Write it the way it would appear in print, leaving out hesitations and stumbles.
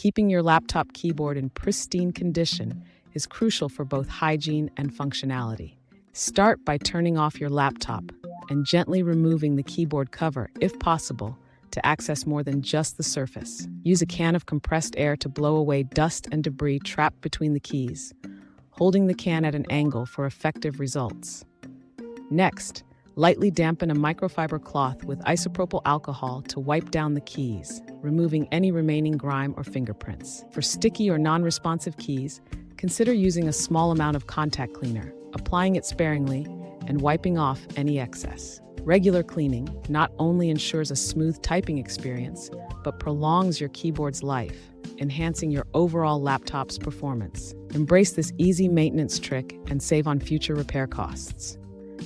Keeping your laptop keyboard in pristine condition is crucial for both hygiene and functionality. Start by turning off your laptop and gently removing the keyboard cover, if possible, to access more than just the surface. Use a can of compressed air to blow away dust and debris trapped between the keys, holding the can at an angle for effective results. Next, lightly dampen a microfiber cloth with isopropyl alcohol to wipe down the keys, removing any remaining grime or fingerprints. For sticky or non-responsive keys, consider using a small amount of contact cleaner, applying it sparingly, and wiping off any excess. Regular cleaning not only ensures a smooth typing experience, but prolongs your keyboard's life, enhancing your overall laptop's performance. Embrace this easy maintenance trick and save on future repair costs.